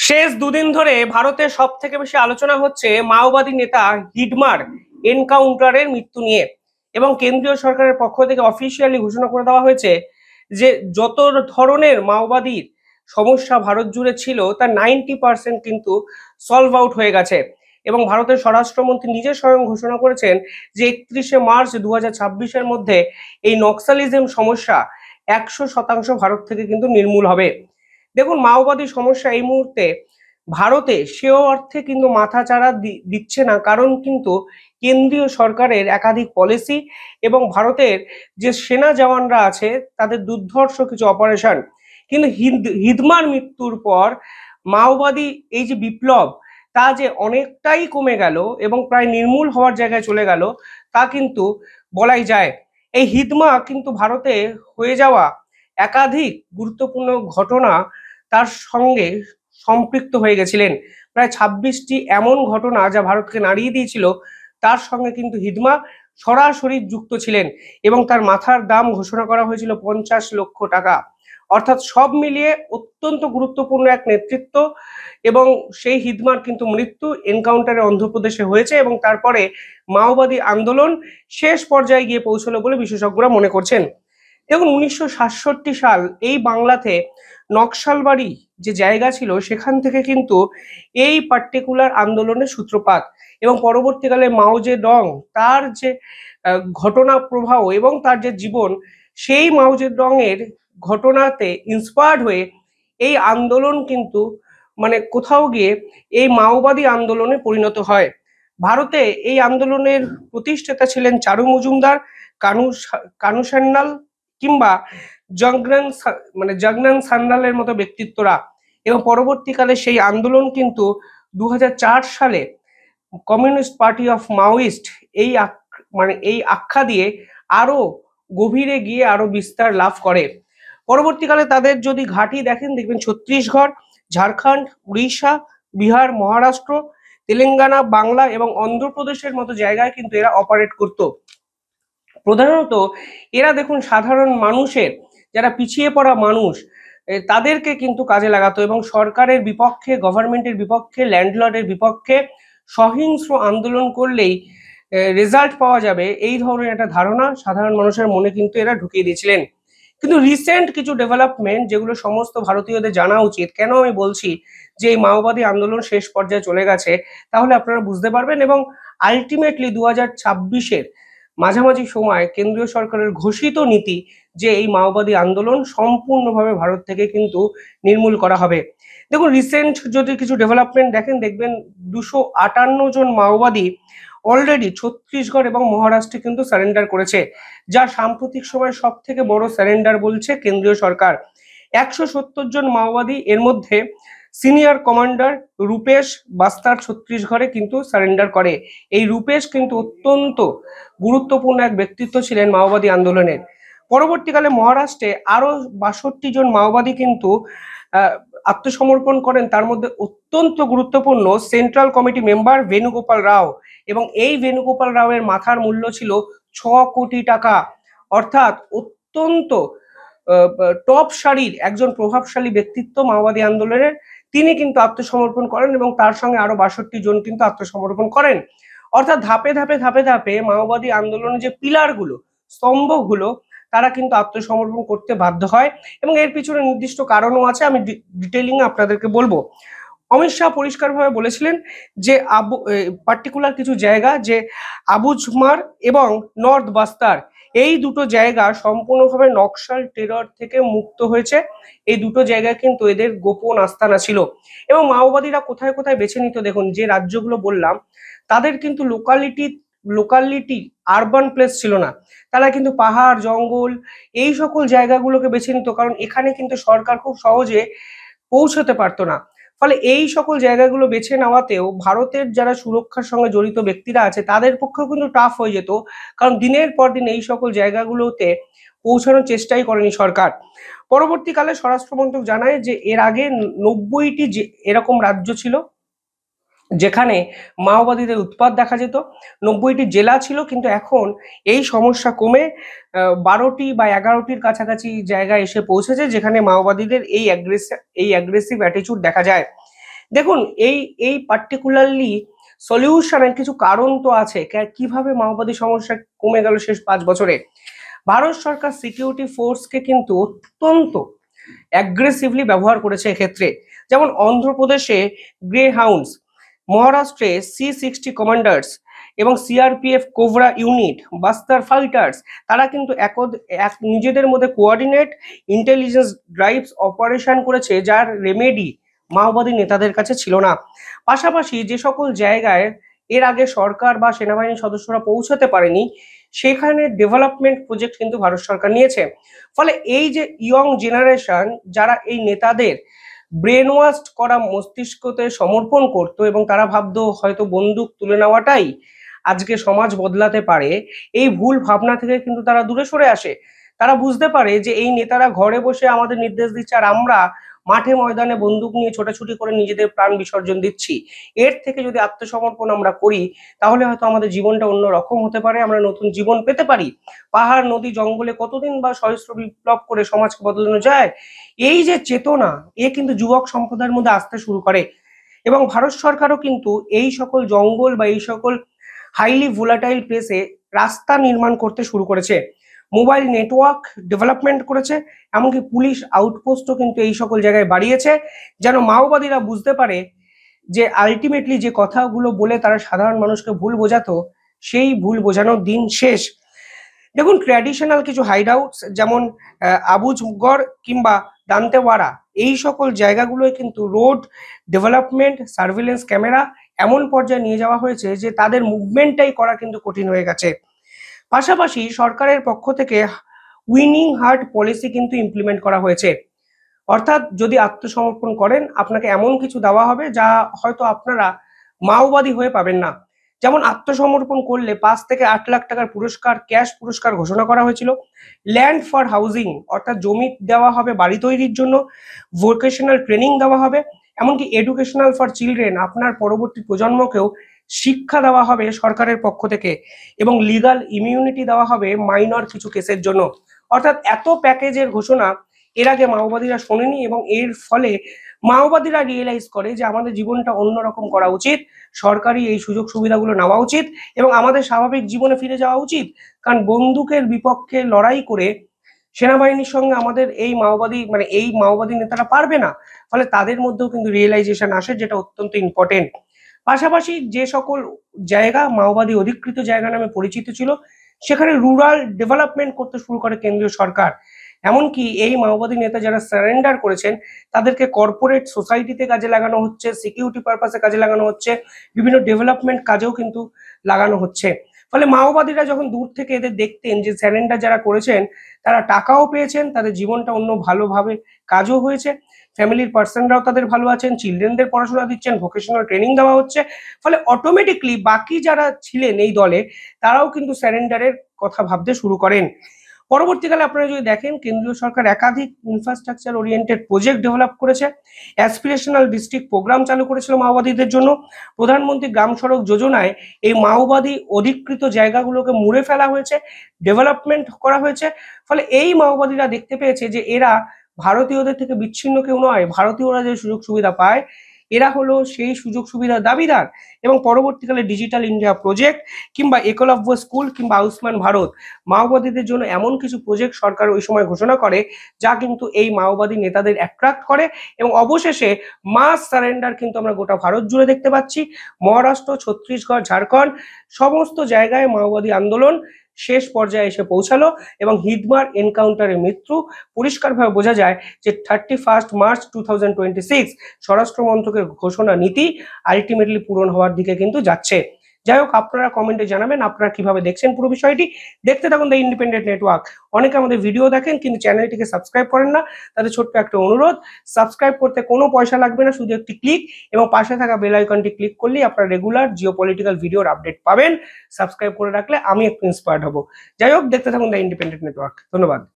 শেষ দুদিন ধরে ভারতের সব থেকে বেশি আলোচনা হচ্ছে মাওবাদী নেতা হিডমার এনকাউন্টারের মৃত্যু নিয়ে। এবং কেন্দ্রীয় সরকারের পক্ষ থেকে অফিসিয়ালি ঘোষণা করে দেওয়া হয়েছে যে যত ধরনের মাওবাদীর সমস্যা ভারত জুড়ে ছিল তার 90% কিন্তু সলভ আউট হয়ে গেছে। এবং ভারতের স্বরাষ্ট্রমন্ত্রী নিজে স্বয়ং ঘোষণা করেছেন যে 31শে মার্চ 2026-এর মধ্যে এই নক্সালিজম সমস্যা 100% ভারত থেকে কিন্তু নির্মূল হবে। দেখুন, মাওবাদী সমস্যা এই মুহূর্তে ভারতে সেও অর্থে কিন্তু মাথাচাড়া দিচ্ছে না, কারণ কিন্তু কেন্দ্রীয় সরকারের একাধিক পলিসি এবং ভারতের যে সেনা জওয়ানরা আছে তাদের দুর্ধর্ষ কিছু অপারেশন। কিন্তু হিদমার মৃত্যুর পর মাওবাদী এই যে বিপ্লব তা যে অনেকটাই কমে গেল এবং প্রায় নির্মূল হওয়ার জায়গায় চলে গেল তা কিন্তু বলাই যায়। এই হিদমা কিন্তু ভারতে হয়ে যাওয়া একাধিক গুরুত্বপূর্ণ ঘটনা তার সঙ্গে সম্পৃক্ত হয়ে গেছিলেন। প্রায় 26টি এমন ঘটনা যা ভারতকে নাড়িয়ে দিয়েছিল, তার সঙ্গে কিন্তু হিদমা সরাসরি যুক্ত ছিলেন এবং তার মাথার দাম ঘোষণা করা হয়েছিল 50 লক্ষ টাকা। অর্থাৎ সব মিলিয়ে অত্যন্ত গুরুত্বপূর্ণ এক নেতৃত্ব। এবং সেই হিদমার কিন্তু মৃত্যু এনকাউন্টারে অন্ধ্রপ্রদেশে হয়েছে এবং তারপরে মাওবাদী আন্দোলন শেষ পর্যায়ে গিয়ে পৌঁছলো বলে বিশেষজ্ঞরা মনে করছেন। দেখুন, 1967 সাল এই বাংলাতে নকশালবাড়ি যে জায়গা ছিল সেখান থেকে কিন্তু এই পার্টিকুলার আন্দোলনের সূত্রপাত। এবং পরবর্তীকালে মাও জে ডং তার যে ঘটনা প্রবাহ এবং তার যে জীবন, সেই মাও জে ডং এর ঘটনাতে ইন্সপায়ার্ড হয়ে এই আন্দোলন কিন্তু মানে কোথাও গিয়ে এই মাওবাদী আন্দোলনে পরিণত হয়। ভারতে এই আন্দোলনের প্রতিষ্ঠাতা ছিলেন চারু মজুমদার, কানু কানু সান্যাল কিংবা জগনান সান্যালের মতো ব্যক্তিত্বরা। এবং পরবর্তীকালে সেই আন্দোলন কিন্তু 2004 সালে কমিউনিস্ট পার্টি অফ মাওয়িস্ট এই আখ্যা দিয়ে আরো গভীরে গিয়ে আরো বিস্তার লাভ করে। পরবর্তীকালে তাদের যদি ঘাঁটি দেখেন, দেখবেন ছত্তিশগড়, ঝাড়খণ্ড, উড়িষ্যা, বিহার, মহারাষ্ট্র, তেলেঙ্গানা, বাংলা এবং অন্ধ্রপ্রদেশের মতো জায়গায় কিন্তু এরা অপারেট করত। প্রধানত এরা দেখুন সাধারণ মানুষের, যারা পিছিয়ে পড়া মানুষ, তাদেরকে কিন্তু কাজে লাগাতো এবং সরকারের বিপক্ষে, গভর্নমেন্টের বিপক্ষে, ল্যান্ডলর্ডের বিপক্ষে সহিংস্র আন্দোলন করলেই রেজাল্ট পাওয়া যাবে, এই ধরনের একটা ধারণা সাধারণ মানুষের মনে কিন্তু এরা ঢুকিয়ে দিয়েছিলেন। কিন্তু রিসেন্ট কিছু ডেভেলপমেন্ট যেগুলো সমস্ত ভারতীয়দের জানা উচিত, কেন আমি বলছি যে এই মাওবাদী আন্দোলন শেষ পর্যায়ে চলে গেছে, তাহলে আপনারা বুঝতে পারবেন। এবং আলটিমেটলি 2026-এর মাঝামাঝি সময় কেন্দ্রীয় সরকারের ঘোষিত নীতি যে এই মাওবাদী আন্দোলন সম্পূর্ণভাবে ভারত থেকে কিন্তু নির্মূল করা হবে। দেখুন, রিসেন্ট যদি কিছু ডেভেলপমেন্ট দেখেন, দেখবেন 258 জন মাওবাদী অলরেডি ছত্তিশগড় এবং মহারাষ্ট্রে কিন্তু সারেন্ডার করেছে, যা সাম্প্রতিক সময় সব থেকে বড় সারেন্ডার বলছে কেন্দ্রীয় সরকার। 170 জন মাওবাদী, এর মধ্যে সিনিয়র কমান্ডার রূপেশ বাস্তার ছত্তিশগড়ে কিন্তু সারেন্ডার করে। এই রূপেশ কিন্তু অত্যন্ত গুরুত্বপূর্ণ এক ব্যক্তিত্ব ছিলেন মাওবাদী আন্দোলনের। পরবর্তীকালে মহারাষ্ট্রে আরো 62 জন মাওবাদী কিন্তু আত্মসমর্পণ করেন, তার মধ্যে অত্যন্ত গুরুত্বপূর্ণ সেন্ট্রাল কমিটি মেম্বার বেণুগোপাল রাও। এবং এই বেণুগোপাল রাওয়ের মাথার মূল্য ছিল 6 কোটি টাকা। অর্থাৎ অত্যন্ত টপ সারির একজন প্রভাবশালী ব্যক্তিত্ব মাওবাদী আন্দোলনের, তিনি কিন্তু আত্মসমর্পণ করেন এবং তার সঙ্গে আরো 62 জন কিন্তু আত্মসমর্পণ করেন। অর্থাৎ ধাপে ধাপে ধাপে ধাপে মাওবাদী আন্দোলনের যে পিলারগুলো, স্তম্ভগুলো, তারা কিন্তু আত্মসমর্পণ করতে বাধ্য হয় এবং এর পিছনে নির্দিষ্ট কারণও আছে, আমি ডিটেইলিং আপনাদেরকে বলবো। অমিত শাহ পরিষ্কারভাবে বলেছিলেন যে পার্টিকুলার কিছু জায়গা, যে আবুঝমার এবং নর্থ বাস্তার, এই দুটো জায়গা সম্পূর্ণভাবে নকশাল টেরর থেকে মুক্ত হয়েছে। এই দুটো জায়গায় কিন্তু এদের গোপন আস্তানা ছিল। এবং মাওবাদীরা কোথায় কোথায় বেছে নিত, দেখুন যে রাজ্যগুলো বললাম তাদের কিন্তু লোকালিটি আরবান প্লেস ছিল না, তারা কিন্তু পাহাড়, জঙ্গল, এই সকল জায়গাগুলোকে বেছে নিত, কারণ এখানে কিন্তু সরকার খুব সহজে পৌঁছতে পারতো না। ফলে এই সকল জায়গাগুলো বেছে নেওয়াতেও ভারতের যারা সুরক্ষার সঙ্গে জড়িত ব্যক্তিরা আছে তাদের পক্ষেও কিন্তু টাফ হয়ে যেত, কারণ দিনের পর দিন এই সকল জায়গাগুলোতে পৌঁছানোর চেষ্টাই করেনি সরকার। পরবর্তীকালে স্বরাষ্ট্র মন্ত্রক জানায় যে এর আগে 90টি এরকম রাজ্য ছিল যেখানে মাওবাদীদের উৎপাত দেখা যেত, 90টি জেলা ছিল, কিন্তু এখন এই সমস্যা কমে 12টি বা 11টির কাছাকাছি জায়গায় এসে পৌঁছেছে যেখানে মাওবাদীদের এই অ্যাগ্রেসিভ অ্যাটিটিউড দেখা যায়। দেখুন, এই এই পার্টিকুলারলি সলিউশনের কিছু কারণ তো আছে। কিভাবে মাওবাদী সমস্যা কমে গেল শেষ 5 বছরে। ভারত সরকার সিকিউরিটি ফোর্সকে কিন্তু অত্যন্ত অ্যাগ্রেসিভলি ব্যবহার করেছে এক্ষেত্রে। যেমন অন্ধ্রপ্রদেশে গ্রে হাউন্ডস, মহারাষ্ট্রে C-60 কমান্ডার্স এবং CRPF cobra unit, Bastar fighters, তারা কিন্তু নিজেদের মধ্যে কোঅর্ডিনেট ইন্টেলিজেন্স ড্রাইভস অপারেশন করেছে, যার রেমেডি মাওবাদী নেতাদের কাছে ছিল না। পাশাপাশি যে সকল জায়গায় এর আগে সরকার বা সেনাবাহিনীর সদস্যরা পৌঁছাতে পারেনি, সেখানে ডেভেলপমেন্ট প্রজেক্ট কিন্তু ভারত সরকার নিয়েছে। ফলে এই যে ইয়ং জেনারেশন যারা এই নেতাদের ব্রেন ওয়াশ করা মস্তিষ্কতে সমর্পণ করতো এবং তারা ভাবতো হয়তো বন্দুক তুলে নেওয়াটাই আজকে সমাজ বদলাতে পারে, এই ভুল ভাবনা থেকে কিন্তু তারা দূরে সরে আসে। তারা বুঝতে পারে যে এই নেতারা ঘরে বসে আমাদের নির্দেশ দিচ্ছে আর আমরা মাঠে ময়দানে বন্দুক নিয়ে ছোটাছুটি করে নিজেদের প্রাণ বিসর্জন দিচ্ছি। এর থেকে যদি আত্মসমর্পণ আমরা করি, তাহলে হয়তো আমাদের জীবনটা অন্য রকম হতে পারে, আমরা নতুন জীবন পেতে পারি। পাহাড়, নদী, জঙ্গলে কতদিন বা সহস্র বিপ্লব করে সমাজকে বদলানো যায়, এই যে চেতনা, এ কিন্তু যুবক সম্প্রদায়ের মধ্যে আসতে শুরু করে। এবং ভারত সরকারও কিন্তু এই সকল জঙ্গল বা এই সকল হাইলি ভোলাটাইল প্লেসে রাস্তা নির্মাণ করতে শুরু করেছে, মোবাইল নেটওয়ার্ক ডেভেলপমেন্ট করেছে, এমনকি পুলিশ আউটপোস্টও কিন্তু এই সকল জায়গায় বাড়িয়েছে, যেন মাওবাদীরা বুঝতে পারে যে আলটিমেটলি যে কথাগুলো বলে তারা সাধারণ মানুষকে ভুল বোঝাতো, সেই ভুল বোঝানোর দিন শেষ। দেখুন, ট্র্যাডিশনাল কিছু হাইড আউটস যেমন আবুজগড় কিংবা দান্তেওয়াড়া, এই সকল জায়গাগুলোয় কিন্তু রোড ডেভেলপমেন্ট, সার্ভিলেন্স ক্যামেরা এমন পর্যায়ে নিয়ে যাওয়া হয়েছে যে তাদের মুভমেন্টটাই করা কিন্তু কঠিন হয়ে গেছে। পাশাপাশি সরকারের পক্ষ থেকে উইনিং হার্ট পলিসি কিন্তু ইমপ্লিমেন্ট করা হয়েছে। অর্থাৎ যদি আত্মসমর্পণ করেন, আপনাকে এমন কিছু দেওয়া হবে যা হয়তো আপনারা মাওবাদী হয়ে পাবেন না। যেমন আত্মসমর্পণ করলে 5 থেকে 8 লাখ টাকার পুরস্কার, ক্যাশ পুরস্কার ঘোষণা করা হয়েছিল। ল্যান্ড ফর হাউজিং, অর্থাৎ জমি দেওয়া হবে বাড়ি তৈরির জন্য। ভোকেশনাল ট্রেনিং দেওয়া হবে। এমনকি এডুকেশনাল ফর চিলড্রেন, আপনার পরবর্তী প্রজন্মকেও শিক্ষা দেওয়া হবে সরকারের পক্ষ থেকে। এবং লিগাল ইমিউনিটি দেওয়া হবে মাইনর কিছু কেসের জন্য। অর্থাৎ এত প্যাকেজের ঘোষণা এর আগে মাওবাদীরা শোনেনি, এবং এর ফলে মাওবাদীরা রিয়েলাইজ করে যে আমাদের জীবনটা অন্যরকম করা উচিত, সরকারি এই সুযোগ সুবিধাগুলো নেওয়া উচিত এবং আমাদের স্বাভাবিক জীবনে ফিরে যাওয়া উচিত। কারণ বন্দুকের বিপক্ষে লড়াই করে সেনাবাহিনীর সঙ্গে আমাদের এই মাওবাদী নেতারা পারবে না। ফলে তাদের মধ্যেও কিন্তু রিয়েলাইজেশন আসে, যেটা অত্যন্ত ইম্পর্টেন্ট। পাশাপাশি যে সকল জায়গা মাওবাদী অধিকৃত জায়গা নামে পরিচিত ছিল, সেখানে রুরাল ডেভেলপমেন্ট করতে শুরু করে কেন্দ্রীয় সরকার। এমনকি এই মাওবাদী নেতা যারা সারেন্ডার করেছেন, তাদেরকে কর্পোরেট সোসাইটিতে কাজে লাগানো হচ্ছে, সিকিউরিটি পারপাসে কাজে লাগানো হচ্ছে, বিভিন্ন ডেভেলপমেন্ট কাজেও কিন্তু লাগানো হচ্ছে। ফলে মাওবাদীরা যখন দূর থেকে এদের দেখতেন যে সারেন্ডার যারা করেছেন তারা টাকাও পেয়েছেন, তাদের জীবনটা অন্য ভালোভাবে কাজও হয়েছে, ফ্যামিলির পার্সনরাও তাদের ভালো আছেন, চিলড্রেনদের পড়াশোনা দিচ্ছেন, ভোকেশনাল ট্রেনিং দেওয়া হচ্ছে, ফলে অটোমেটিকলি বাকি যারা ছিলেন এই দলে তারাও কিন্তু সারেন্ডারের কথা ভাবতে শুরু করেন। পরবর্তীকালে আপনারা যদি দেখেন, কেন্দ্রীয় সরকার একাধিক ইনফ্রাস্ট্রাকচার ওরিয়েন্টেড প্রজেক্ট ডেভেলপ করেছে, অ্যাসপিরেশনাল ডিস্ট্রিক্ট প্রোগ্রাম চালু করেছিল মাওবাদীদের জন্য। প্রধানমন্ত্রী গ্রাম সড়ক যোজনায় এই মাওবাদী অধিকৃত জায়গাগুলোকে মুড়ে ফেলা হয়েছে, ডেভেলপমেন্ট করা হয়েছে। ফলে এই মাওবাদীরা দেখতে পেয়েছে যে এরা ভারতীয়দের থেকে বিচ্ছিন্ন কেউ নয়, ভারতীয়রা যে সুযোগ সুবিধা পায় এরা হলো সেই সুযোগ সুবিধার দাবিদার। এবং পরবর্তীকালে ডিজিটাল ইন্ডিয়া প্রজেক্ট কিংবা একলব্য স্কুল কিংবা আয়ুষ্মান ভারত, মাওবাদীদের জন্য এমন কিছু প্রজেক্ট সরকার ওই সময় ঘোষণা করে যা কিন্তু এই মাওবাদী নেতাদের অ্যাট্রাক্ট করে। এবং অবশেষে মাস সারেন্ডার কিন্তু আমরা গোটা ভারত জুড়ে দেখতে পাচ্ছি। মহারাষ্ট্র, ছত্তিশগড়, ঝাড়খণ্ড সমস্ত জায়গায় মাওবাদী আন্দোলন শেষ পর্যায়ে এসে পৌঁছালো এবং হিডমার এনকাউন্টারের মৃত্যু পরিষ্কারভাবে বোঝা যায় যে 31 মার্চ 2026 স্বরাষ্ট্র মন্ত্রকের ঘোষণা নীতি আলটিমেটলি পূরণ হওয়ার দিকে কিন্তু যাচ্ছে। যাই হোক, আপনারা কমেন্টে জানাবেন আপনারা কিভাবে দেখছেন পুরো বিষয়টি। দেখতে থাকুন দ্য ইন্ডিপেন্ডেন্ট নেটওয়ার্ক। অনেকে আমাদের ভিডিও দেখেন কিন্তু চ্যানেলটিকে সাবস্ক্রাইব করেন না, তাদের ছোট্ট একটা অনুরোধ, সাবস্ক্রাইব করতে কোনো পয়সা লাগবে না, শুধু একটি ক্লিক এবং পাশে থাকা বেল আইকনটি ক্লিক করলেই আপনারা রেগুলার জিওপলিটিক্যাল ভিডিওর আপডেট পাবেন। সাবস্ক্রাইব করে রাখলে আমি একটু ইন্সপায়ার্ড হব। যাই হোক, দেখতে থাকুন দ্য ইন্ডিপেন্ডেন্ট নেটওয়ার্ক। ধন্যবাদ।